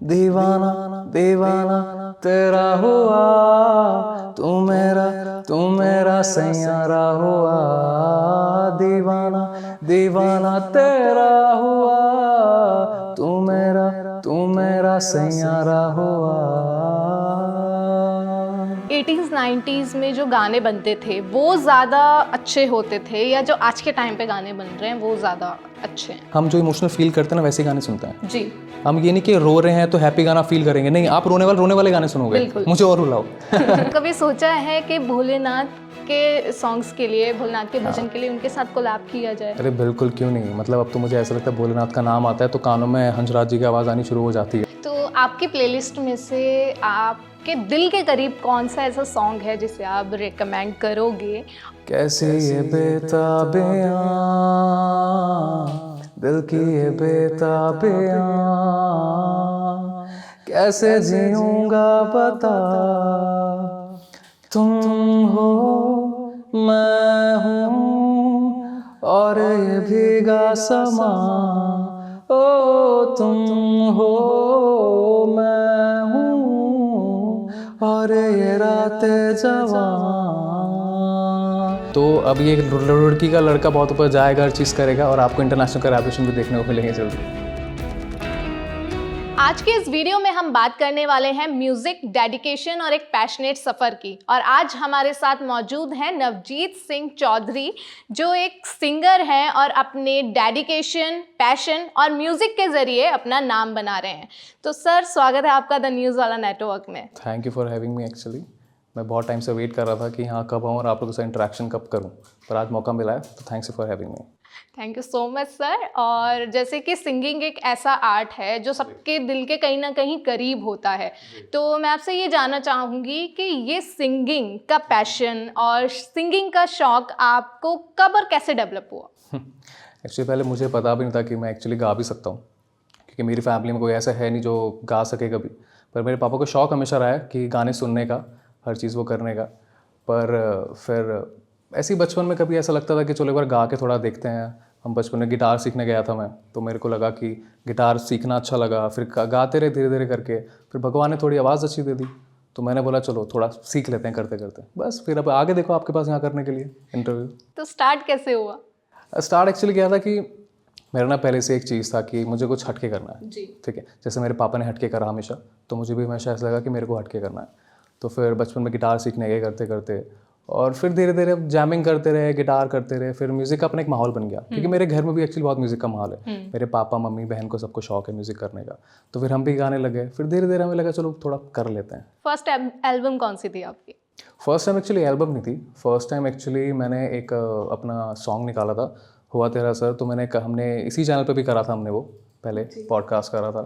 दीवाना दीवाना तेरा हुआ, तू मेरा सैयारा हुआ। दीवाना दीवाना तेरा हुआ, तू मेरा सैयारा हुआ। 80s 90s में जो गाने बनते थे वो ज़्यादा अच्छे होते थे या जो आज के टाइम पे गाने बन रहे हैं वो ज़्यादा अच्छे हैं? हम जो इमोशनल फील करते हैं ना वैसे गाने सुनते हैं जी। हम। ये नहीं कि रो रहे हैं तो हैप्पी गाना फील करेंगे, नहीं, आप रोने वाले गाने सुनोगे। बिल्कुल। मुझे और रुलाओ। कभी सोचा है कि भोलेनाथ के सॉन्ग्स के लिए, भोलेनाथ के भजन के लिए उनके साथ कोलैब किया जाए? अरे बिल्कुल, क्यों नहीं। मतलब अब तो मुझे ऐसा लगता है भोलेनाथ का नाम आता है तो कानों में हंसराज जी की आवाज़ आनी शुरू हो जाती है। तो आपकी प्लेलिस्ट में से आपके दिल के करीब कौन सा ऐसा सॉन्ग है जिसे आप रिकमेंड करोगे? कैसी ये बेताबियां, दिल की ये बेताबियां, कैसे जीऊंगा बता। तुम हो मैं हूँ और ये भीगा समा, ओ तुम हो मैं हूँ और ये रातें जवां। तो अब ये लड़की का लड़का बहुत ऊपर जाएगा, हर चीज़ करेगा और आपको इंटरनेशनल कोलैबोरेशन भी देखने को मिलेंगे जल्दी। आज के इस वीडियो में हम बात करने वाले हैं म्यूजिक डेडिकेशन और एक पैशनेट सफ़र की। और आज हमारे साथ मौजूद हैं नवजीत सिंह चौधरी, जो एक सिंगर हैं और अपने डेडिकेशन, पैशन और म्यूज़िक के ज़रिए अपना नाम बना रहे हैं। तो सर, स्वागत है आपका द न्यूज़ वाला नेटवर्क में। Thank you for having me. Actually मैं बहुत टाइम से वेट कर रहा था कि हाँ कब आऊँ और आप लोगों से इंटरेक्शन कब करूँ, पर आज मौका मिला है, तो thanks for having me. Thank you so much sir. और जैसे कि सिंगिंग एक ऐसा आर्ट है जो सबके दिल के कहीं ना कहीं करीब होता है, तो मैं आपसे ये जानना चाहूँगी कि ये सिंगिंग का पैशन और सिंगिंग का शौक़ आपको कब और कैसे डेवलप हुआ? एक्चुअली पहले मुझे पता भी नहीं था कि मैं एक्चुअली गा भी सकता हूँ, क्योंकि मेरी फैमिली में कोई ऐसा है नहीं जो गा सके कभी। पर मेरे पापा को शौक़ हमेशा रहा है कि गाने सुनने का, हर चीज़ वो करने का। पर फिर ऐसे ही बचपन में कभी ऐसा लगता था कि चलो एक बार गा के थोड़ा देखते हैं। हम बचपन में गिटार सीखने गया था मैं, तो मेरे को लगा कि गिटार सीखना अच्छा लगा। फिर गाते रहे धीरे धीरे करके, फिर भगवान ने थोड़ी आवाज़ अच्छी दे दी, तो मैंने बोला चलो थोड़ा सीख लेते हैं करते करते। बस फिर अब आगे देखो आपके पास यहाँ करने के लिए इंटरव्यू। तो स्टार्ट कैसे हुआ? स्टार्ट एक्चुअली क्या था कि मेरा ना पहले से एक चीज़ था कि मुझे कुछ हटके करना है। जी। ठीक है, जैसे मेरे पापा ने हटके करा हमेशा, तो मुझे भी हमेशा ऐसा लगा कि मेरे को हटके करना है। तो फिर बचपन में गिटार सीखने गए करते करते, और फिर धीरे धीरे जैमिंग करते रहे, गिटार करते रहे। फिर म्यूज़िक का अपना एक माहौल बन गया, क्योंकि मेरे घर में भी एक्चुअली बहुत म्यूज़िक का माहौल है। मेरे पापा मम्मी बहन को सबको शौक है म्यूज़िक करने का, तो फिर हम भी गाने लगे। फिर धीरे धीरे हमें लगा चलो थोड़ा कर लेते हैं। फर्स्ट एल्बम कौन सी थी आपकी? फर्स्ट टाइम एक्चुअली एल्बम नहीं थी। फर्स्ट टाइम एक्चुअली मैंने एक अपना सॉन्ग निकाला था, हुआ तेरा सर। तो हमने इसी चैनल पे भी करा था, हमने वो पहले पॉडकास्ट करा था।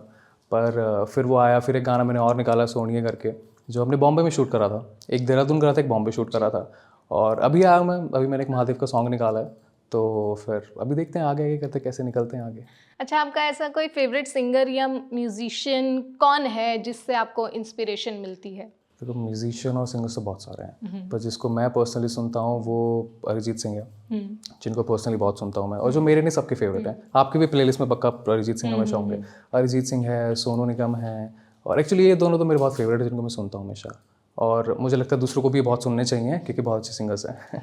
पर फिर वो आया, फिर एक गाना मैंने और निकाला सोनिए करके, जो हमने बॉम्बे में शूट करा था। एक देहरादून करा था, एक बॉम्बे शूट करा था। और अभी आया मैं, अभी मैंने एक महादेव का सॉन्ग निकाला है। तो फिर अभी देखते हैं आगे आगे करते कैसे निकलते हैं आगे। अच्छा, आपका ऐसा कोई फेवरेट सिंगर या म्यूजिशियन कौन है जिससे आपको इंस्पिरेशन मिलती है? देखो, म्यूजिशियन और सिंगर्स तो बहुत सारे हैं, पर जिसको मैं पर्सनली सुनता हूँ वो अरिजीत सिंह है, जिनको पर्सनली बहुत सुनता हूँ मैं, और जो मेरे नहीं सबके फेवरेट हैं। आपकी भी प्लेलिस्ट में पक्का अरिजीत सिंह हमेशा होंगे। अरिजीत सिंह है, सोनू निगम है, और एक्चुअली ये दोनों तो मेरे बहुत फेवरेट है, जिनको मैं सुनता हूँ हमेशा। और मुझे लगता है दूसरों को भी बहुत सुनने चाहिए, क्योंकि बहुत अच्छे सिंगर्स हैं।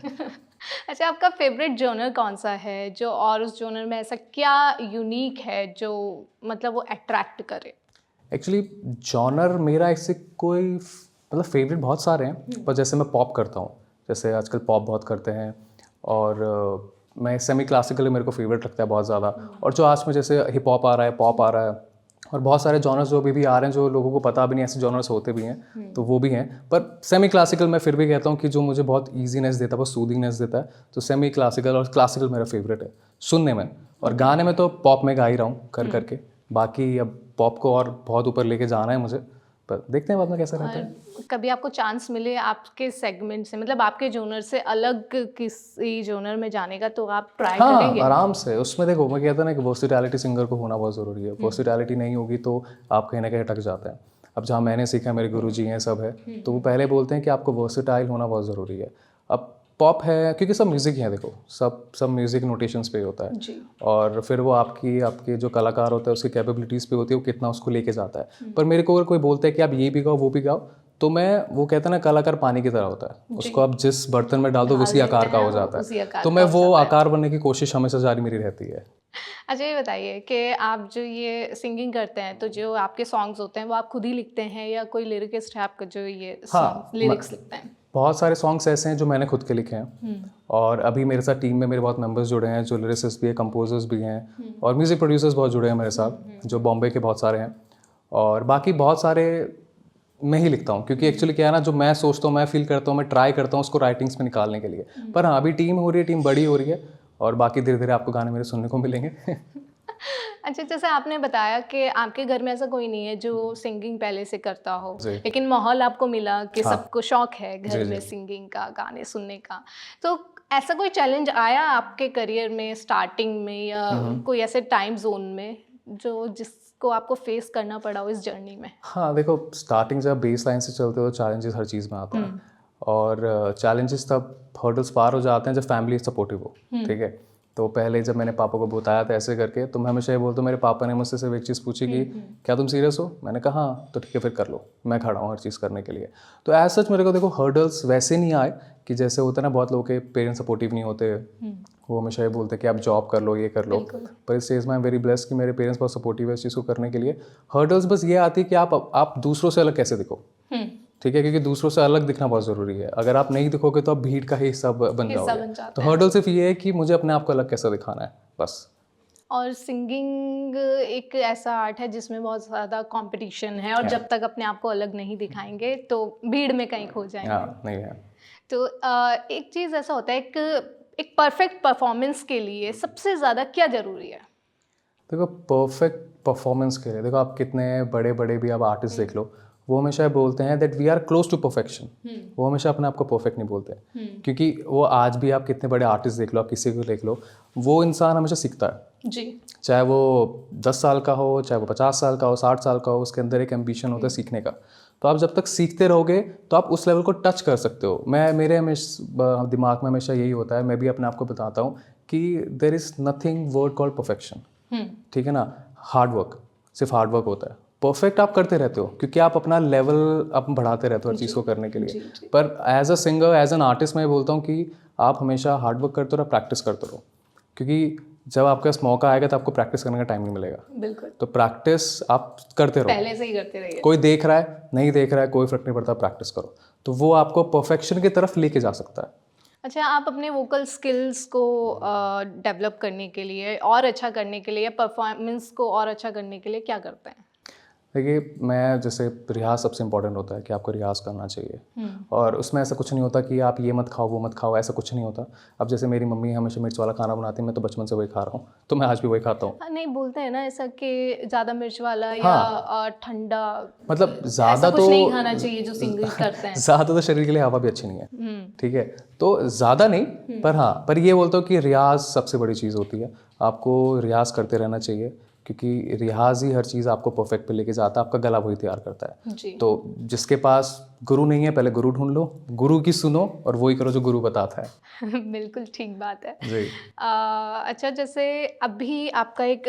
अच्छा, आपका फेवरेट जॉनर कौन सा है, जो और उस जॉनर में ऐसा क्या यूनिक है जो मतलब वो अट्रैक्ट करे? एक्चुअली जॉनर मेरा ऐसे कोई मतलब फेवरेट बहुत सारे हैं, पर जैसे मैं पॉप करता हूँ, जैसे आजकल पॉप बहुत करते हैं। और मैं सेमी क्लासिकल मेरे को फेवरेट लगता है बहुत ज़्यादा। और जो आज में जैसे हिप हॉप आ रहा है, पॉप आ रहा है, और बहुत सारे जॉनर्स जो भी आ रहे हैं जो लोगों को पता भी नहीं ऐसे जॉनर्स होते भी हैं, तो वो भी हैं। पर सेमी क्लासिकल मैं फिर भी कहता हूँ कि जो मुझे बहुत ईजीनेस देता है, बहुत सूदिंगनेस देता है, तो सेमी क्लासिकल और क्लासिकल मेरा फेवरेट है सुनने में। और गाने में तो पॉप में गा ही रहा हूँ कर करके। बाकी अब पॉप को और बहुत ऊपर लेके जाना है मुझे, पर देखते हैं बाद में कैसा रहता है। कभी आपको चांस मिले आपके सेगमेंट से, मतलब आपके जोनर से अलग किसी जोनर में जाने का, तो आप ट्राई करेंगे? आराम से। उसमें देखो, मैं कहता ना कि वर्सेटैलिटी सिंगर को होना बहुत ज़रूरी है। वर्सेटैलिटी नहीं होगी तो आप कहीं ना कहीं अटक जाते हैं। अब जहाँ मैंने सीखा, मेरे गुरुजी हैं सब है, तो वो पहले बोलते हैं कि आपको वर्सेटाइल होना बहुत ज़रूरी है। अब पॉप है क्योंकि सब म्यूज़िक ही है, देखो सब म्यूज़िक नोटेशंस पे ही होता है जी। और फिर वो आपके जो कलाकार होता है उसकी कैपेबिलिटीज़ पे होती है, वो कितना उसको लेके जाता है। पर मेरे को अगर कोई बोलता है कि आप ये भी गाओ वो भी गाओ, तो मैं, वो कहता है ना कलाकार पानी की तरह होता है, उसको आप जिस बर्तन में डाल दो उसी आकार का हो जाता है। तो मैं वो आकार बनने की कोशिश हमेशा जारी मेरी रहती है। अच्छा ये बताइए कि आप जो ये सिंगिंग करते हैं तो जो आपके सॉन्ग्स होते हैं वो आप खुद ही लिखते हैं या कोई लिरिकिस्ट है आपका जो ये लिरिक्स लिखते हैं? बहुत सारे सॉन्ग्स ऐसे हैं जो मैंने खुद के लिखे हैं और अभी मेरे साथ टीम में मेरे बहुत मेंबर्स जुड़े हैं जो लिरिसिस्ट भी है, कंपोजर्स भी हैं और म्यूज़िक प्रोड्यूसर्स बहुत जुड़े हैं मेरे साथ, जो बॉम्बे के बहुत सारे हैं और बाकी बहुत सारे मैं ही लिखता हूँ क्योंकि एक्चुअली क्या है ना, जो मैं सोचता हूँ, मैं फील करता हूँ, मैं ट्राई करता हूँ उसको राइटिंग्स में निकालने के लिए। पर हाँ, अभी टीम हो रही है, टीम बड़ी हो रही है और बाकी धीरे धीरे आपको गाने मेरे सुनने को मिलेंगे। अच्छा, जैसे आपने बताया कि आपके घर में ऐसा कोई नहीं है जो सिंगिंग पहले से करता हो, लेकिन माहौल आपको मिला कि सबको शौक है घर में सिंगिंग का, गाने सुनने का, तो ऐसा कोई चैलेंज आया आपके करियर में स्टार्टिंग में या कोई ऐसे टाइम जोन में जो जिसको आपको फेस करना पड़ा हो इस जर्नी में? हाँ देखो, स्टार्टिंग जब बेस लाइन से चलते हो तो चैलेंजेस हर चीज़ में आता है और चैलेंजेस तब हर्डल्स पार हो जाते हैं जब फैमिली सपोर्टिव हो, ठीक है। तो पहले जब मैंने पापा को बताया था ऐसे करके, तो मैं हमेशा ये बोलता हूँ, मेरे पापा ने मुझसे सिर्फ एक चीज़ पूछी कि क्या तुम सीरियस हो? मैंने कहा हाँ, तो ठीक है फिर कर लो, मैं खड़ा हूँ हर चीज़ करने के लिए। तो एज सच मेरे को देखो हर्डल्स वैसे नहीं आए कि जैसे होता है ना, बहुत लोगों के पेरेंट्स सपोर्टिव नहीं होते, वो हमेशा ये बोलते हैं कि आप जॉब कर लो, ये कर लो। पर इस चीज़ में आई एम वेरी ब्लेस्ड कि मेरे पेरेंट्स बहुत सपोर्टिव है इस चीज़ को करने के लिए। हर्डल्स बस ये आती है कि आप दूसरों से अलग कैसे दिखो, ठीक है, क्योंकि दूसरों से अलग दिखना बहुत ज़रूरी है। अगर आप नहीं दिखोगे तो आप भीड़ का ही हिस्सा बन जाओगे। तो हर्डल सिर्फ ये है कि मुझे अपने आप को अलग कैसे दिखाना है, बस। और सिंगिंग एक ऐसा आर्ट है जिसमें बहुत ज़्यादा कंपटीशन है और जब तक अपने आप को अलग नहीं दिखाएंगे तो भीड़ में कहीं खो जाएंगे। हाँ, नहीं है। तो एक चीज़ ऐसा होता है, एक परफेक्ट परफॉर्मेंस के लिए सबसे ज़्यादा क्या ज़रूरी है? देखो, परफेक्ट परफॉर्मेंस के लिए देखो, आप कितने बड़े बड़े भी आप आर्टिस्ट देख लो, वो हमेशा बोलते हैं that we are close to perfection. वो हमेशा अपने आप को परफेक्ट नहीं बोलते, क्योंकि वो आज भी आप कितने बड़े आर्टिस्ट देख लो, आप किसी को देख लो, वो इंसान हमेशा सीखता है जी। चाहे वो 10 साल का हो, चाहे वो 50 साल का हो, 60 साल का हो, उसके अंदर एक एम्बिशन होता है सीखने का। तो आप जब तक सीखते रहोगे तो आप उस लेवल को टच कर सकते हो। मेरे हमेशा दिमाग में हमेशा यही होता है, मैं भी अपने आप को बताता हूँ कि there is nothing word called perfection, ठीक है ना। हार्ड वर्क, सिर्फ हार्ड वर्क होता है। परफेक्ट आप करते रहते हो क्योंकि आप अपना लेवल आप बढ़ाते रहते हो हर चीज़ को करने के लिए। पर as a singer, as an artist, मैं बोलता हूँ कि आप हमेशा हार्ड वर्क करते रहो, प्रैक्टिस करते रहो, क्योंकि जब आपके पास मौका आएगा तो आपको प्रैक्टिस करने का टाइम नहीं मिलेगा। बिल्कुल। तो प्रैक्टिस आप करते रहो, पहले से ही करते रहिए। कोई देख रहा है नहीं देख रहा है कोई फर्क नहीं पड़ता, प्रैक्टिस करो, तो वो आपको परफेक्शन की तरफ लेके जा सकता है। अच्छा, आप अपने वोकल स्किल्स को डेवलप करने के लिए और अच्छा करने के लिए या परफॉर्मेंस को और अच्छा करने के लिए क्या करते हैं? देखिए, मैं जैसे रियाज सबसे इंपॉर्टेंट होता है कि आपको रियाज करना चाहिए और उसमें ऐसा कुछ नहीं होता कि आप ये मत खाओ वो मत खाओ, ऐसा कुछ नहीं होता। अब जैसे मेरी मम्मी हमेशा मिर्च वाला खाना बनाती है, मैं तो बचपन से वही खा रहा हूँ, तो मैं आज भी वही खाता हूँ। नहीं, बोलते हैं ना ऐसा कि ज़्यादा मिर्च वाला या ठंडा, मतलब ज़्यादा कुछ नहीं खाना चाहिए जो सिंगिंग करते हैं। ज़्यादा तो शरीर के लिए हवा भी अच्छी नहीं है, ठीक है, तो ज़्यादा नहीं। पर हाँ, पर ये बोलता हूँ कि रियाज सबसे बड़ी चीज़ होती है, आपको रियाज करते रहना चाहिए, क्योंकि रियाज ही हर चीज़ आपको परफेक्ट पे लेके जाता है, आपका गला वही तैयार करता है जी। तो जिसके पास गुरु नहीं है, पहले गुरु ढूंढ लो, गुरु की सुनो और वही करो जो गुरु बताता है। बिल्कुल ठीक बात है जी। अच्छा, जैसे अभी आपका एक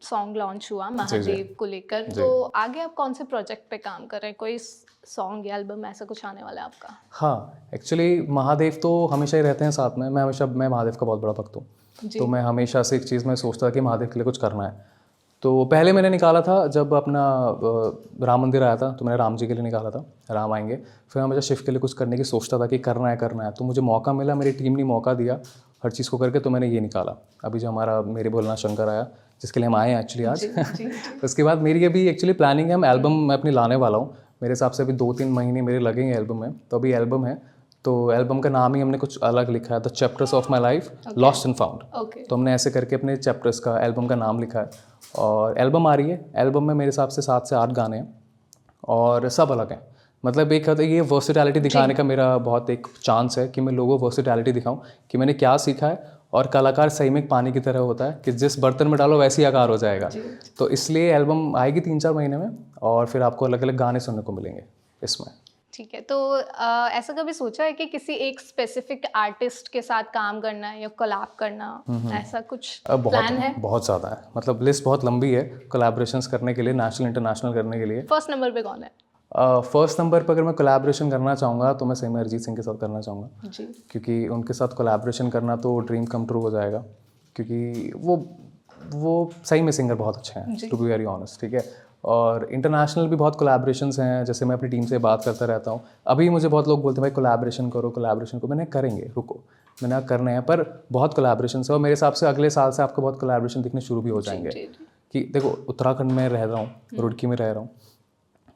सॉन्ग लॉन्च हुआ महादेव को लेकर, तो आगे आप कौन से प्रोजेक्ट पे काम कर रहे हैं? कोई सॉन्ग या एल्बम ऐसा कुछ आने वाला है आपका? हाँ, एक्चुअली महादेव तो हमेशा ही रहते हैं साथ में। मैं महादेव का बहुत बड़ा भक्त हूँ, तो मैं हमेशा से एक चीज़ में सोचता था कि महादेव के लिए कुछ करना है। तो पहले मैंने निकाला था जब अपना राम मंदिर आया था, तो मैंने राम जी के लिए निकाला था, राम आएंगे। फिर मैं हमेशा शिव के लिए कुछ करने की सोचता था कि करना है। तो मुझे मौका मिला, मेरी टीम ने मौका दिया हर चीज़ को करके, तो मैंने ये निकाला। अभी जो हमारा मेरे भोलेनाथ शंकर आया, जिसके लिए हम आए हैं एक्चुअली आज। तो उसके बाद मेरी अभी एक्चुअली प्लानिंग है, मैं एल्बम मैं अपनी लाने वाला हूँ। मेरे हिसाब से अभी 2-3 महीने मेरे लगेंगे एल्बम में, तो अभी एल्बम है। तो एल्बम का नाम ही हमने कुछ अलग लिखा है, the chapters of my life lost and found. तो हमने ऐसे करके अपने चैप्टर्स का एल्बम का नाम लिखा है और एल्बम आ रही है। एल्बम में मेरे हिसाब से 7 से 8 गाने हैं और सब अलग हैं। मतलब एक ये वर्सेटैलिटी दिखाने का मेरा बहुत एक चांस है कि मैं लोगों को वर्सेटैलिटी दिखाऊं कि मैंने क्या सीखा है। और कलाकार सही में एक पानी की तरह होता है कि जिस बर्तन में डालो वैसे ही आकार हो जाएगा। तो इसलिए एल्बम आएगी 3-4 महीने में और फिर आपको अलग अलग गाने सुनने को मिलेंगे इसमें। ठीक है, तो ऐसा कभी सोचा है कि किसी एक स्पेसिफिक आर्टिस्ट के साथ काम करना है या कोलैब करना, ऐसा कुछ प्लान है? बहुत ज़्यादा है, मतलब लिस्ट बहुत लंबी है कोलैबोरेशंस करने के लिए, नेशनल इंटरनेशनल करने के लिए। फर्स्ट नंबर पे कौन है? फर्स्ट नंबर पर अगर मैं कोलैबोरेशन करना चाहूँगा तो मैं सही में अरिजीत सिंह के साथ करना चाहूँगा, जी। क्योंकि उनके साथ कोलैबोरेशन करना तो ड्रीम कम ट्रू हो जाएगा, क्योंकि वो सही में सिंगर बहुत अच्छे हैं, टू बी वेरी ऑनेस्ट, ठीक है। और इंटरनेशनल भी बहुत कोलैबोरेशंस हैं, जैसे मैं अपनी टीम से बात करता रहता हूँ। अभी मुझे बहुत लोग बोलते हैं भाई कोलैबोरेशन करो, मैंने करेंगे, रुको, मैंने करने हैं, पर बहुत कोलैबोरेशंस है और मेरे हिसाब से अगले साल से आपको बहुत कोलैबोरेशन दिखने शुरू भी हो जाएंगे। कि देखो उत्तराखंड में रह रहा हूँ, रुड़की में रह रहा हूँ,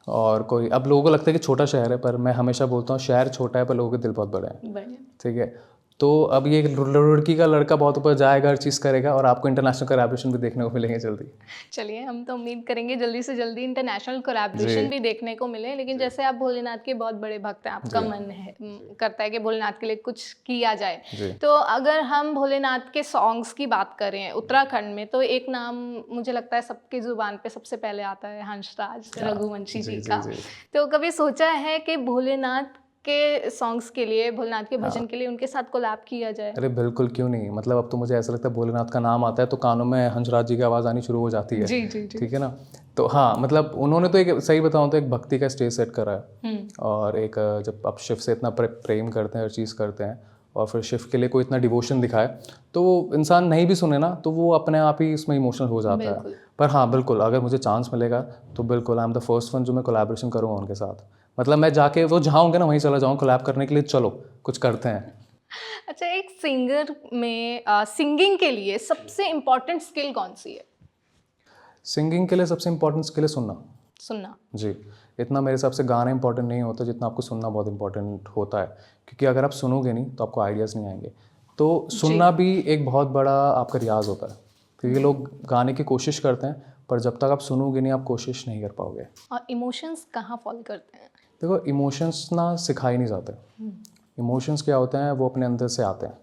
और कोई अब लोगों को लगता है कि छोटा शहर है, पर मैं हमेशा बोलता हूँ शहर छोटा है पर लोगों के दिल बहुत बड़े हैं, ठीक है। तो अब ये रुड़की का लड़का बहुत ऊपर जाएगा, हर चीज़ करेगा, और आपको इंटरनेशनल कोलैबोरेशन भी देखने को मिलेंगे जल्दी। चलिए, हम तो उम्मीद करेंगे जल्दी से जल्दी इंटरनेशनल कोलैबोरेशन भी देखने को मिले। लेकिन जैसे आप भोलेनाथ के बहुत बड़े भक्त हैं, आपका मन है करता है कि भोलेनाथ के लिए कुछ किया जाए, तो अगर हम भोलेनाथ के सॉन्ग्स की बात करें उत्तराखंड में, तो एक नाम मुझे लगता है सबकी जुबान पे सबसे पहले आता है, हंसराज रघुवंशी जी का। तो कभी सोचा है कि भोलेनाथ के सॉन्ग्स के लिए, भोलेनाथ के भजन के लिए उनके साथ कोलैब किया जाए? अरे बिल्कुल, क्यों नहीं, मतलब अब तो मुझे ऐसा लगता है भोलेनाथ का नाम आता है तो कानों में हंसराज जी की आवाज़ आनी शुरू हो जाती है। जी, ठीक है ना। तो हाँ, मतलब उन्होंने तो एक, सही बताऊँ तो एक भक्ति का स्टेज सेट करा है, और एक जब आप शिव से इतना प्रेम करते हैं, हर चीज़ करते हैं, और फिर शिव के लिए कोई इतना डिवोशन दिखाए, तो वो इंसान नहीं भी सुने ना तो वो अपने आप ही इसमें इमोशनल हो जाता है। पर हाँ बिल्कुल, अगर मुझे चांस मिलेगा तो बिल्कुल I am the first one जो मैं कोलैबोरेशन करूँगा उनके साथ। मतलब मैं जाके वो जहाँ होंगे ना वहीं चला जाऊँ कोलैब करने के लिए, चलो कुछ करते हैं। अच्छा, एक सिंगर में सिंगिंग के लिए सबसे इम्पोर्टेंट स्किल कौन सी है? सिंगिंग के लिए सबसे इम्पोर्टेंट स्किल है सुनना जी। इतना मेरे हिसाब से गाना इंपॉर्टेंट नहीं होता जितना आपको सुनना बहुत इंपॉर्टेंट होता है, क्योंकि अगर आप सुनोगे नहीं तो आपको आइडियाज़ नहीं आएंगे। तो सुनना भी एक बहुत बड़ा आपका रियाज होता है, क्योंकि लोग गाने की कोशिश करते हैं पर जब तक आप सुनोगे नहीं आप कोशिश नहीं कर पाओगे। और इमोशंस कहाँ फॉल करते हैं? देखो इमोशंस ना सिखाए नहीं जाते। इमोशंस क्या होते हैं, वो अपने अंदर से आते हैं,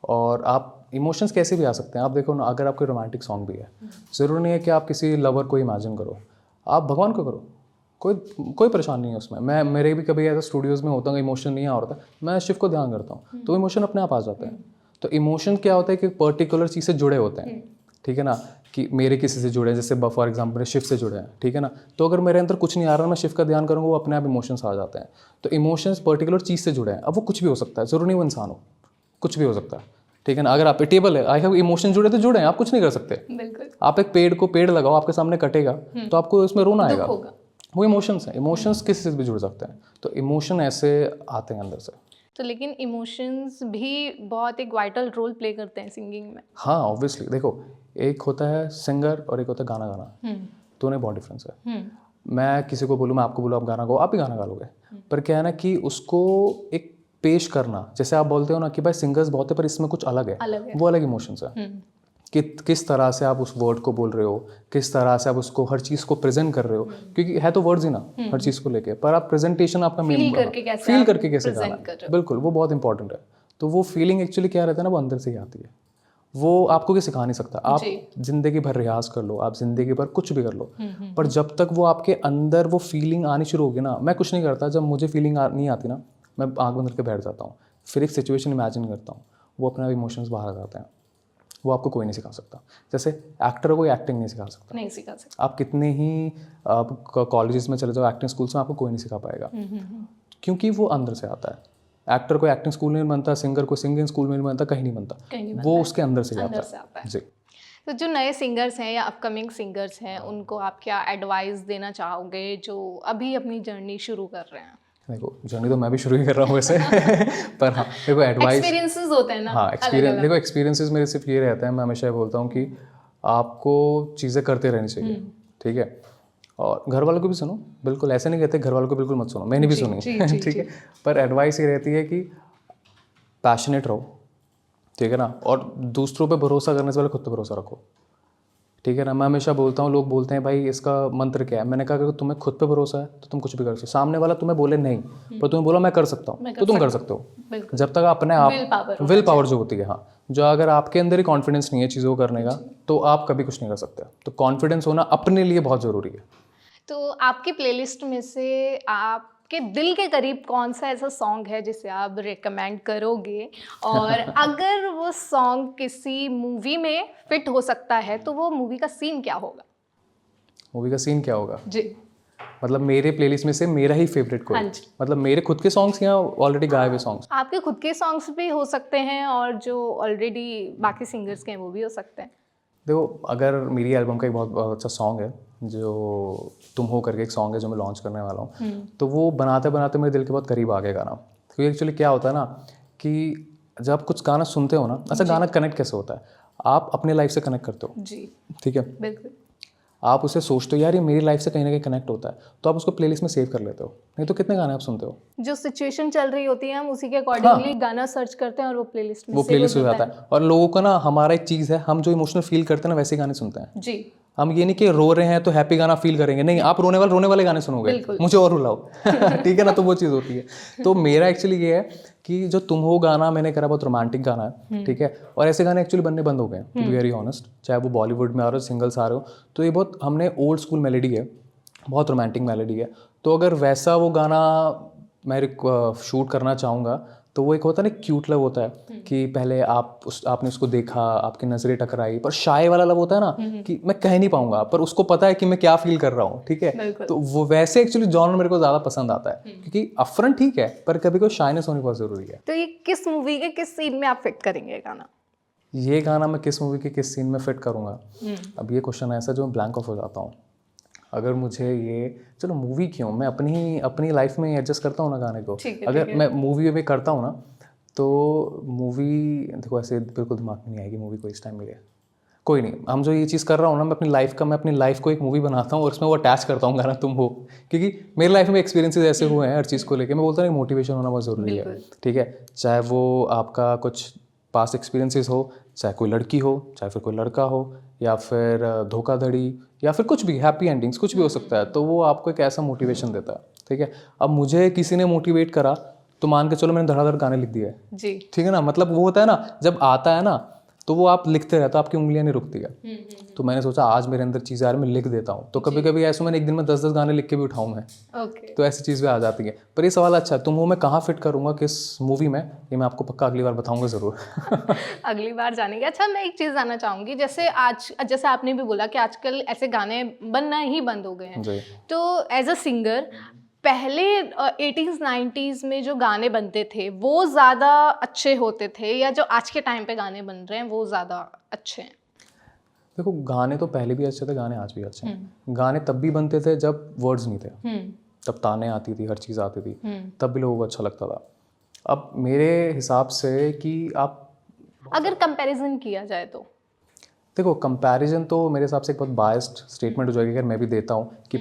और आप इमोशंस कैसे भी आ सकते हैं। आप देखो ना, अगर आपको रोमांटिक सॉन्ग भी है, ज़रूरी नहीं है कि आप किसी लवर को इमेजिन करो, आप भगवान को करो, कोई परेशानी नहीं है उसमें। मैं मेरे भी कभी ऐसा स्टूडियोज़ में होता हूँ, इमोशन नहीं आ रहा था, मैं शिव को ध्यान करता हूँ तो इमोशन अपने आप आ जाते हैं। तो इमोशन क्या होता है कि पर्टिकुलर चीज़ से जुड़े होते हैं, ठीक है ना, कि मेरे किसी से जुड़े हैं, जैसे फॉर एग्जाम्पल मेरे शिव से जुड़े हैं, ठीक है ना। तो अगर मेरे अंदर कुछ नहीं आ रहा, मैं शिव का ध्यान करूँगा, वो अपने आप इमोशंस आ जाते हैं। तो इमोशंस पर्टिकुलर चीज़ से जुड़े हैं, अब वो कुछ भी हो सकता है, ज़रूरी नहीं वो इंसान हो, कुछ भी हो सकता है, ठीक है ना। अगर आप टेबल है, आई हैव इमोशन जुड़े तो जुड़े हैं, आप कुछ नहीं कर सकते। बिल्कुल। आप एक पेड़ लगाओ, आपके सामने कटेगा तो आपको उसमें रोना आएगा, वो इमोशंस हैं। इमोशंस किसी से भी जुड़ सकते हैं, तो इमोशन ऐसे आते हैं अंदर से। तो लेकिन इमोशंस भी बहुत एक वाइटल रोल प्ले करते हैं सिंगिंग में। हाँ ऑब्वियसली, देखो एक होता है सिंगर और एक होता है गाना गाना, दोनों बहुत डिफरेंस है। मैं किसी को बोलूँ, मैं आपको बोलूँ आप गाना गाओ, आप भी गाना गा लोगे, पर क्या है ना कि उसको एक पेश करना, जैसे आप बोलते हो ना कि भाई सिंगर्स बहुत है पर इसमें कुछ अलग है, वो अलग इमोशंस है। कि किस तरह से आप उस वर्ड को बोल रहे हो, किस तरह से आप उसको हर चीज़ को प्रेजेंट कर रहे हो, क्योंकि है तो वर्ड्स ही ना हर चीज़ को लेके, पर आप प्रेजेंटेशन आपका फील करके कैसे गाना है, बिल्कुल वो बहुत इंपॉर्टेंट है। तो वो फीलिंग एक्चुअली क्या रहता है ना, वो अंदर से ही आती है, वो आपको कोई सिखा नहीं सकता। आप जिंदगी भर रियाज कर लो, आप जिंदगी भर कुछ भी कर लो, पर जब तक वो आपके अंदर वो फीलिंग आनी शुरू होगी ना, मैं कुछ नहीं करता, जब मुझे फीलिंग नहीं आती ना, मैं आँख बंद करके बैठ जाता हूँ, फिर एक सिचुएशन इमेजिन करता हूँ, वो अपना इमोशंस बाहर आ जाते हैं। वो आपको कोई नहीं सिखा सकता, जैसे एक्टर कोई एक्टिंग नहीं सिखा सकता, आप कितने ही कॉलेजेस में चले जाओ, एक्टिंग स्कूल्स में, आपको कोई नहीं सिखा पाएगा, क्योंकि वो अंदर से आता है। एक्टर को एक्टिंग स्कूल में नहीं बनता, सिंगर को सिंगिंग स्कूल में नहीं बनता, कहीं नहीं बनता, वो उसके अंदर से आता है जी। तो जो नए सिंगर्स हैं या अपकमिंग सिंगर्स हैं, उनको आप क्या एडवाइस देना चाहोगे जो अभी अपनी जर्नी शुरू कर रहे हैं? देखो जर्नी तो मैं भी शुरू ही कर रहा हूँ वैसे पर हाँ देखो एडवाइस, एक्सपीरियंसेस होते हैं ना। हाँ एक्सपीरियंस, देखो एक्सपीरियंसेस मेरे सिर्फ ये रहता है, मैं हमेशा बोलता हूँ कि आपको चीज़ें करते रहनी चाहिए, ठीक है। और घर वालों को भी सुनो, बिल्कुल ऐसे नहीं कहते घर वालों को बिल्कुल मत सुनो, मैंने भी सुनी, ठीक है। पर एडवाइस ये रहती है कि पैशनेट रहो, ठीक है ना, और दूसरों पे भरोसा करने से पहले खुद पे भरोसा रखो, ठीक है ना। मैं हमेशा बोलता हूँ, लोग बोलते हैं भाई इसका मंत्र क्या है, मैंने कहा अगर तुम्हें खुद पे भरोसा है तो तुम कुछ भी कर सकते हो। सामने वाला तुम्हें बोले नहीं, पर तुम्हें बोला मैं कर सकता हूँ, तो तुम कर सकते हो, जब तक अपने आप विल पावर जो होती है, हाँ, जो अगर आपके अंदर ही कॉन्फिडेंस नहीं है चीज़ों को करने का, तो आप कभी कुछ नहीं कर सकते। तो कॉन्फिडेंस होना अपने लिए बहुत ज़रूरी है। तो आपकी प्लेलिस्ट में से आप आपके दिल के करीब कौन सा ऐसा सॉन्ग है जिसे आप रिकमेंड करोगे, और अगर वो सॉन्ग किसी मूवी में फिट हो सकता है तो वो मूवी का सीन क्या होगा? मूवी का सीन क्या होगा? जी। मतलब मेरे प्लेलिस्ट में से मेरा ही फेवरेट कोई? हाँ जी। मतलब मेरे खुद के सॉन्ग्स या ऑलरेडी गाए हुए सॉन्ग्स? आपके खुद के सॉन्ग्स भी हो सकते हैं और जो ऑलरेडी बाकी सिंगर्स के हैं वो भी हो सकते हैं। देखो, अगर मेरी एल्बम का एक बहुत बहुत अच्छा सॉन्ग है जो तुम हो करके एक सॉन्ग है जो मैं लॉन्च करने वाला हूँ, तो वो बनाते बनाते मेरे दिल के बहुत करीब आ गया गाना। क्योंकि एक्चुअली क्या होता है ना कि जब आप कुछ गाना सुनते हो ना, अच्छा गाना कनेक्ट कैसे होता है, आप अपने लाइफ से कनेक्ट करते हो, जी ठीक है, बिल्कुल। आप उसे सोचते हो यार ये मेरी लाइफ से कहीं ना कहीं कनेक्ट होता है, तो आप उसको प्लेलिस्ट में सेव कर लेते हो। नहीं तो कितने गाने आप सुनते हो, जो सिचुएशन चल रही होती है हम उसी के अकॉर्डिंगली गाना सर्च करते हैं और वो प्लेलिस्ट में वो save प्लेलिस्ट हो जाता जाता है। और लोगों का ना, हमारा एक चीज़ है, हम जो इमोशनल फील करते हैं ना वैसे गाने सुनते हैं। जी हम ये नहीं कि रो रहे हैं तो हैप्पी गाना फील करेंगे, नहीं, आप रोने वाले गाने सुनोगे, बिल्कुल। मुझे और रुलाओ ठीक है ना, तो वो चीज़ होती है। तो मेरा एक्चुअली ये है कि जो तुम हो गाना मैंने करा बहुत रोमांटिक गाना है, ठीक है, और ऐसे गाने एक्चुअली बनने बंद हो गए टू बी वेरी ऑनेस्ट, चाहे वो बॉलीवुड में आ रहे हो, सिंगल्स आ रहे हो, तो ये बहुत हमने ओल्ड स्कूल मेलेडी है, बहुत रोमांटिक मेलेडी है। तो अगर वैसा वो गाना मैं शूट करना चाहूँगा तो वो एक होता है ना क्यूट लव होता है कि पहले आपने उसको देखा, आपकी नज़रें टकराई, पर शाय वाला लव होता है ना कि मैं कह नहीं पाऊंगा पर उसको पता है कि मैं क्या फील कर रहा हूँ, ठीक है। तो वो वैसे एक्चुअली जॉनर मेरे को ज़्यादा पसंद आता है, क्योंकि अपफ्रंट ठीक है पर कभी कोई शाइनेस होनी बहुत ज़रूरी है। तो ये किस मूवी के किस सीन में आप फिट करेंगे गाना? ये गाना मैं किस मूवी के किस सीन में फिट करूँगा, अब ये क्वेश्चन ऐसा जो मैं ब्लैंक ऑफ हो जाता हूँ। अगर मुझे ये, चलो मूवी क्यों, मैं अपनी लाइफ में एडजस्ट करता हूँ ना गाने को। अगर मैं मूवी में करता हूँ ना तो मूवी देखो ऐसे बिल्कुल दिमाग में नहीं आएगी मूवी को इस टाइम मेरे। कोई नहीं, हम जो ये चीज़ कर रहा हूँ ना, मैं अपनी लाइफ को एक मूवी बनाता हूँ और उसमें वो अटैच करता हूँ गाना तुम हो, क्योंकि मेरी लाइफ में एक्सपीरियंसेस ऐसे हुए हैं हर चीज़ को लेके। मैं बोलता हूँ मोटिवेशन होना बहुत ज़रूरी है, ठीक है, चाहे वो आपका कुछ पास्ट एक्सपीरियंसेस हो, चाहे कोई लड़की हो, चाहे फिर कोई लड़का हो, या फिर धोखाधड़ी, या फिर कुछ भी हैप्पी एंडिंग्स, कुछ भी हो सकता है। तो वो आपको एक ऐसा मोटिवेशन देता है, ठीक है। अब मुझे किसी ने मोटिवेट करा तो मान के चलो मैंने धड़ाधड़ गाने लिख दिए जी, ठीक है ना, मतलब वो होता है ना जब आता है ना तो वो आप लिखते रहते हो, आपकी उंगलियां नहीं रुकती है। तो मैंने सोचा आज मेरे अंदर चीज़ आ रही है, मैं लिख देता हूँ। तो कभी कभी ऐसा मैंने एक दिन में 10-10 गाने लिख के भी उठाऊँ मैं, तो ऐसी चीज़ भी आ जाती है। पर ये सवाल अच्छा है, तुम वो मैं कहाँ फिट करूँगा किस मूवी में, ये मैं आपको पक्का अगली बार बताऊँगा ज़रूर अगली बार जानेंगे। अच्छा, मैं एक चीज़ जानना चाहूँगी, जैसे आपने भी बोला कि आजकल ऐसे गाने बनना ही बंद हो गए हैं, तो एज अ सिंगर पहले 80s 90s में जो गाने बनते थे वो ज़्यादा अच्छे होते थे या जो आज के टाइम पे गाने बन रहे हैं वो ज़्यादा अच्छे हैं? देखो, गाने तो पहले भी अच्छे थे, गाने आज भी अच्छे हैं। गाने तब भी बनते थे जब वर्ड्स नहीं थे, तब ताने आती थी, हर चीज़ आती थी, तब भी लोगों को अच्छा लगता था। अब मेरे हिसाब से कि आप अगर कंपैरिजन किया जाए तो देखो, कंपैरिजन तो मेरे हिसाब से एक बहुत बायस्ड स्टेटमेंट हो जाएगी अगर मैं भी देता हूँ कि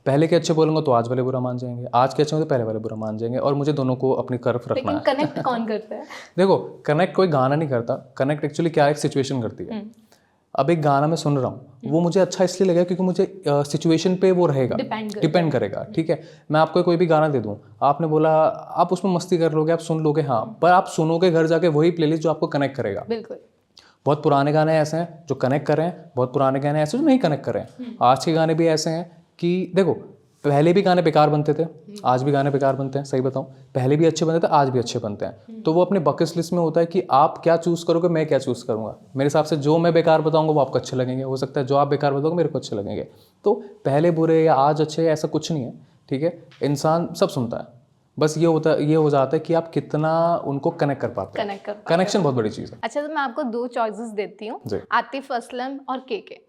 पहले के अच्छे बोलूँगा तो आज वाले बुरा मान जाएंगे, आज के अच्छे होंगे तो पहले वाले बुरा मान जाएंगे, और मुझे दोनों को अपनी तरफ रखना है। कनेक्ट कौन करता है? देखो, कनेक्ट कोई गाना नहीं करता, कनेक्ट एक्चुअली क्या एक सिचुएशन करती है। अब एक गाना मैं सुन रहा हूँ, वो मुझे अच्छा इसलिए लगेगा क्योंकि मुझे सिचुएशन पे वो रहेगा, डिपेंड करेगा, ठीक है। मैं आपको कोई भी गाना दे दूँ, आपने बोला आप उसमें मस्ती कर लोगे, आप सुन लोगे, हाँ, पर आप सुनोगे घर जाके वही प्लेलिस्ट जो आपको कनेक्ट करेगा। बिल्कुल। बहुत पुराने गाने ऐसे हैं जो कनेक्ट कर रहे हैं, बहुत पुराने गाने ऐसे जो नहीं कनेक्ट कर रहे हैं। आज के गाने भी ऐसे हैं कि देखो, पहले भी गाने बेकार बनते थे, आज भी गाने बेकार बनते हैं, सही बताऊं, पहले भी अच्छे बनते थे, आज भी अच्छे बनते हैं। तो वो अपने बकेट लिस्ट में होता है कि आप क्या चूज़ करोगे, मैं क्या चूज़ करूंगा। मेरे हिसाब से जो मैं बेकार बताऊंगा वो आपको अच्छे लगेंगे, हो सकता है जो आप बेकार बताओगे मेरे को अच्छे लगेंगे। तो पहले बुरे या आज अच्छे ऐसा कुछ नहीं है, ठीक है। इंसान सब सुनता है, बस ये हो जाता है कि आप कितना उनको कनेक्ट कर पाते हैं। कनेक्शन बहुत बड़ी चीज़ है। अच्छा, तो मैं आपको 2 चॉइसेस देती हूँ, आतिफ असलम और के।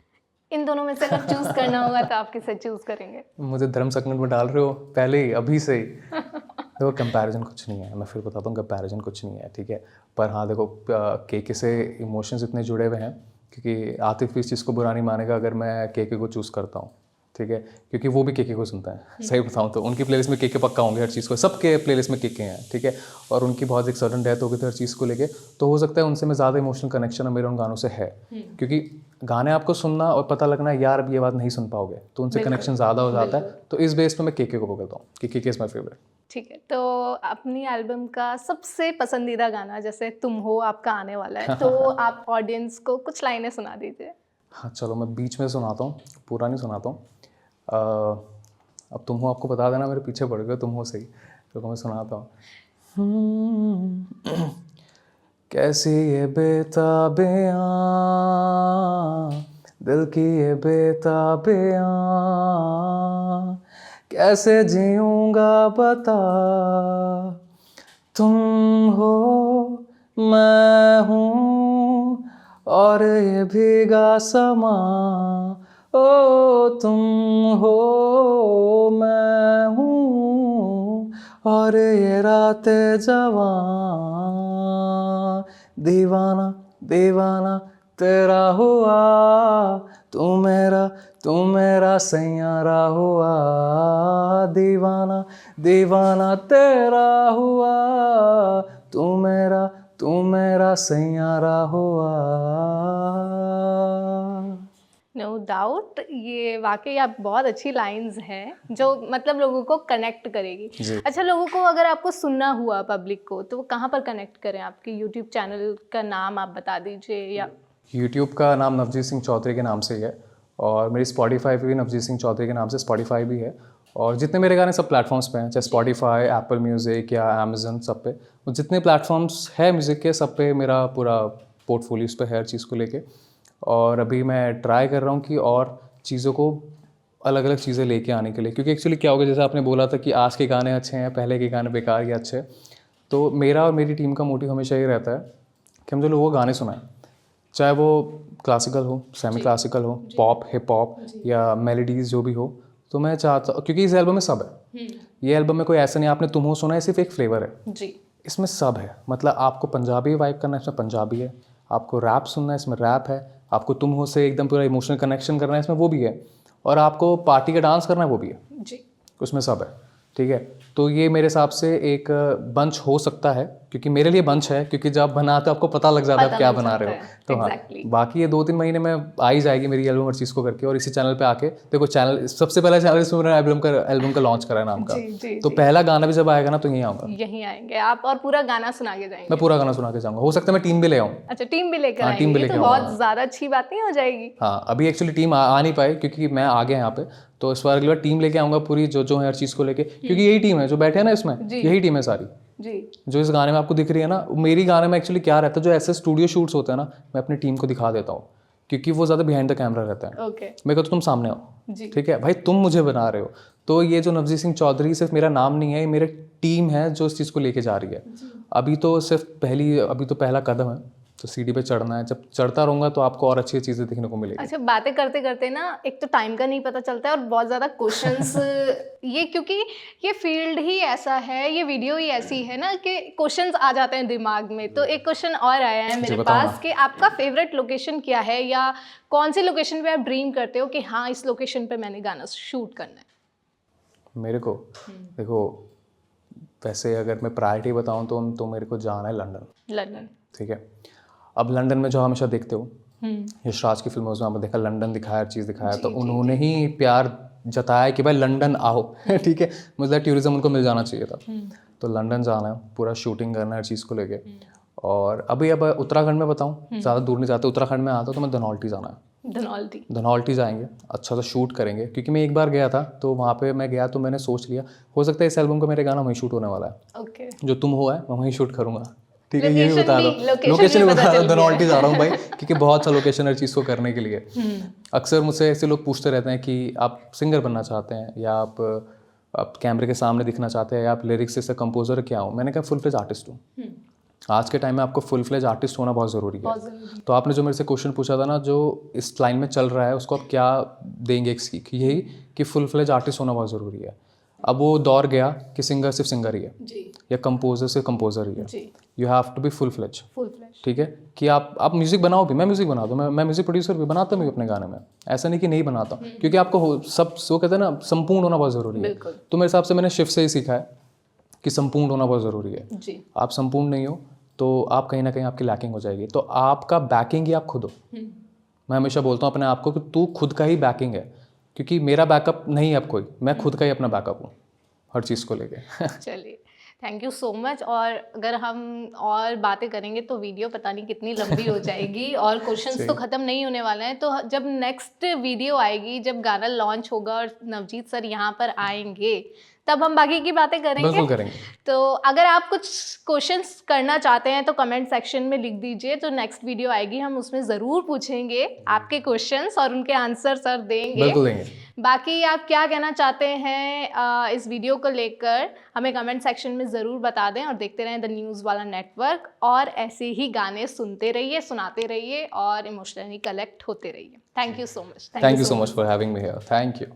इन दोनों में से अगर चूज करना होगा तो आप किसे चूज करेंगे? मुझे धर्म संकट में डाल रहे हो पहले ही, अभी से ही देखो, कंपैरिजन कुछ नहीं है, मैं फिर बताता हूँ, कंपैरिजन कुछ नहीं है, ठीक है। पर हाँ देखो, के से इमोशंस इतने जुड़े हुए हैं क्योंकि आतिफ इस चीज़ को बुरा नहीं मानेगा अगर मैं के को चूज़ करता हूँ, ठीक है, क्योंकि वो भी के को सुनता है। सही बताऊँ तो उनकी प्लेलिस्ट में के पक्का होंगे हर चीज़ को, सबके प्लेलिस्ट में के हैं, ठीक है। और उनकी बहुत एक सडन डेथ हो गई थी हर चीज़ को लेके, तो हो सकता है उनसे मैं ज़्यादा इमोशनल कनेक्शन मेरे उन गानों से है, क्योंकि गाने आपको सुनना और पता लगना यार अब ये बात नहीं सुन पाओगे, तो उनसे कनेक्शन ज़्यादा हो जाता है। तो इस बेस पे मैं के को पकड़ता हूँ कि के इज़ माई फेवरेट। ठीक है, तो अपनी एल्बम का सबसे पसंदीदा गाना, जैसे तुम हो आपका आने वाला है, तो आप ऑडियंस को कुछ लाइनें सुना दीजिए। हाँ चलो, मैं बीच में सुनाता हूँ, पूरा नहीं सुनाता हूँ। अब तुम हो आपको बता देना, मेरे पीछे पड़ गए, तुम हो सही, तो मैं सुनाता हूँ। कैसी ये बेताबियाँ, दिल की ये बेताबियाँ, कैसे जीऊँगा बता, तुम हो मैं हूँ और ये भीगा समा, ओ तुम हो मैं हूँ और ये रात जवां, दीवाना दीवाना तेरा हुआ, तू मेरा सैयारा हुआ, दीवाना दीवाना तेरा हुआ, तू मेरा सैयारा हुआ। नो डाउट, ये वाकई आप बहुत अच्छी लाइंस हैं जो मतलब लोगों को कनेक्ट करेगी। जी। अच्छा, लोगों को अगर आपको सुनना हुआ पब्लिक को, तो वो कहाँ पर कनेक्ट करें? आपके यूट्यूब चैनल का नाम आप बता दीजिए। या यूट्यूब का नाम नवजीत सिंह चौधरी के नाम से ही है, और मेरी स्पॉटिफाई पे भी नवजीत सिंह चौधरी के नाम से स्पॉटिफाई भी है, और जितने मेरे गाने सब प्लेटफॉर्म्स पे हैं, चाहे स्पॉटिफाई, एप्पल म्यूज़िक या अमेजन, सब पे, वो जितने प्लेटफॉर्म्स है म्यूज़िक के, सब पे मेरा पूरा पोर्टफोलियो पे है हर चीज़ को लेके। और अभी मैं ट्राई कर रहा हूँ कि और चीज़ों को अलग अलग चीज़ें लेके आने के लिए, क्योंकि एक्चुअली क्या होगा, जैसे आपने बोला था कि आज के गाने अच्छे हैं, पहले के गाने बेकार या अच्छे, तो मेरा और मेरी टीम का मोटिव हमेशा ये रहता है कि हम जो लोगों को गाने सुनाएं, चाहे वो क्लासिकल हो, सेमी क्लासिकल हो, पॉप, हिप हॉप या मेलोडीज़ जो भी हो, तो मैं चाहता, क्योंकि इस एल्बम में सब है, ये एल्बम में कोई ऐसा नहीं आपने तुम हो सुना है, सिर्फ एक फ्लेवर है जी, इसमें सब है। मतलब आपको पंजाबी वाइब करना है, इसमें पंजाबी है, आपको रैप सुनना है, इसमें रैप है, आपको तुम हो से एकदम पूरा इमोशनल कनेक्शन करना है, इसमें वो भी है, और आपको पार्टी का डांस करना है, वो भी है जी, उसमें सब है। ठीक है, तो ये मेरे हिसाब से एक बंच हो सकता है, क्योंकि मेरे लिए बंच है, क्योंकि जब आप बनाते हो आपको पता लग जाता है आप क्या बना रहे हो। तो हाँ, बाकी ये 2-3 महीने में आ ही जाएगी मेरी एल्बम हर चीज़ को करके, और इसी चैनल पे आके देखो, चैनल सबसे पहला चैनल इसमें मैंने एल्बम का लॉन्च करा है नाम का, तो पहला गाना भी जब आएगा ना तो यहीं आऊँगा, यहीं आएंगे आप और पूरा गाना सुना के जाएंगे। मैं पूरा गाना सुना के जाऊँगा, हो सकता है मैं टीम भी ले आऊँ। अच्छा, टीम भी लेकर हाँ, टीम भी आएंगे, लेके तो आऊँगा। बहुत ज़्यादा अच्छी बात नहीं हो जाएगी? हाँ, अभी एक्चुअली टीम आ नहीं पाई क्योंकि मैं आ गया यहाँ पे, तो इस बार अगली बार टीम लेके आऊँगा पूरी, जो है हर चीज़ को लेके, क्योंकि यही टीम है जो बैठे हैं ना इसमें, यही टीम है सारी जी, जो इस गाने में आपको दिख रही है ना। मेरी गाने में एक्चुअली क्या रहता है, जो ऐसे स्टूडियो शूट्स होते हैं ना, मैं अपनी टीम को दिखा देता हूँ, क्योंकि वो ज़्यादा बिहाइंड द कैमरा रहता है। ओके, मैं कहता हूँ तुम सामने आओ, ठीक है भाई, तुम मुझे बना रहे हो। तो ये जो नवजीत सिंह चौधरी सिर्फ मेरा नाम नहीं है, ये मेरी टीम है जो इस चीज़ को लेके जा रही है। अभी तो पहला कदम है, तो सीढ़ी पे चढ़ना है, जब चढ़ता रहूँगा तो आपको और अच्छी चीज़ें देखने को मिलेगी। अच्छा, बातें करते करते ना एक तो टाइम का नहीं पता चलता है, और बहुत ज़्यादा क्वेश्चंस ये, क्योंकि ये फील्ड ही ऐसा है, ये वीडियो ही ऐसी है ना कि क्वेश्चंस आ जाते हैं दिमाग में। तो एक क्वेश्चन और आया है मेरे पास कि आपका फेवरेट लोकेशन क्या है, या कौन सी लोकेशन पे आप ड्रीम करते हो कि हाँ, इस लोकेशन पे मैंने गाना शूट करना है? मेरे को देखो, वैसे अगर मैं प्रायोरिटी बताऊँ तो मेरे को जाना है लंदन। ठीक है, अब लंदन में जो हमेशा देखते हो, यशराज की फिल्मों में आपने देखा, लंदन दिखाया, हर चीज़ दिखाया, तो उन्होंने ही प्यार जताया कि भाई लंदन आओ। ठीक है, मुझे टूरिज्म उनको मिल जाना चाहिए था, तो लंदन जाना है, पूरा शूटिंग करना है हर चीज़ को लेके। और अभी अब उत्तराखंड में बताऊँ, ज़्यादा दूर नहीं जाते, उत्तराखंड में आता तो मैं धनौल्टी जाना है। धनौल्टी जाएंगे, अच्छा सा शूट करेंगे, क्योंकि मैं एक बार गया था तो वहाँ पे मैं गया तो मैंने सोच लिया हो सकता है इस एल्बम का मेरे गाना वहीं शूट होने वाला है। ओके, जो तुम हो है मैं वहीं शूट करूँगा। ठीक है, ये भी बता दो, लोकेशन भी बता दो, धनौल्टी जा रहा हूँ भाई, क्योंकि बहुत सा लोकेशन हर चीज़ को करने के लिए। अक्सर मुझसे ऐसे लोग पूछते रहते हैं कि आप सिंगर बनना चाहते हैं, या आप कैमरे के सामने दिखना चाहते हैं, या आप लिरिक्स से कंपोजर क्या हो। मैंने कहा फुल फ्लेज आर्टिस्ट हूँ। आज के टाइम में आपको फुल फ्लेज आर्टिस्ट होना बहुत ज़रूरी है। तो आपने जो मेरे से क्वेश्चन पूछा था ना, जो इस लाइन में चल रहा है उसको आप क्या देंगे एक सीख, यही कि फुल फ्लेज आर्टिस्ट होना बहुत ज़रूरी है। अब वो दौर गया कि सिंगर सिर्फ सिंगर ही है या कंपोजर सिर्फ कंपोजर ही है। You have to be full fledge. ठीक है, कि आप म्यूज़िक बनाओ भी, मैं म्यूज़िक बनाता हूँ, मैं म्यूज़िक प्रोड्यूसर भी बनाता हूँ अपने गाने में, ऐसा नहीं कि नहीं बनाता हूँ, क्योंकि आपको सब वो कहते हैं ना संपूर्ण होना बहुत ज़रूरी है। तो मेरे हिसाब से मैंने शिव से ही सीखा है कि संपूर्ण होना बहुत ज़रूरी है। आप संपूर्ण नहीं हो तो आप कहीं ना कहीं आपकी लैकिंग हो जाएगी। तो आपका बैकिंग ही आप खुद हो। मैं हमेशा बोलता हूँ अपने आप को कि तू खुद का ही बैकिंग है, क्योंकि मेरा बैकअप नहीं है अब कोई, मैं खुद का ही अपना बैकअप हूँ हर चीज़ को लेके। चलिए, थैंक यू सो मच। और अगर हम और बातें करेंगे तो वीडियो पता नहीं कितनी लंबी हो जाएगी और क्वेश्चंस तो ख़त्म नहीं होने वाले हैं। तो जब नेक्स्ट वीडियो आएगी, जब गाना लॉन्च होगा और नवजीत सर यहाँ पर आएंगे, तब हम बाकी की बातें करेंगे। बिल्कुल करेंगे। तो अगर आप कुछ क्वेश्चंस करना चाहते हैं तो कमेंट सेक्शन में लिख दीजिए, तो नेक्स्ट वीडियो आएगी हम उसमें ज़रूर पूछेंगे आपके क्वेश्चंस और उनके आंसर सर देंगे। बिल्कुल देंगे। बाकी आप क्या कहना चाहते हैं इस वीडियो को लेकर, हमें कमेंट सेक्शन में ज़रूर बता दें। और देखते रहें द न्यूज़ वाला नेटवर्क, और ऐसे ही गाने सुनते रहिए, सुनाते रहिए और इमोशनली कलेक्ट होते रहिए। Thank you so much. Thank you so much for having me here. Thank you.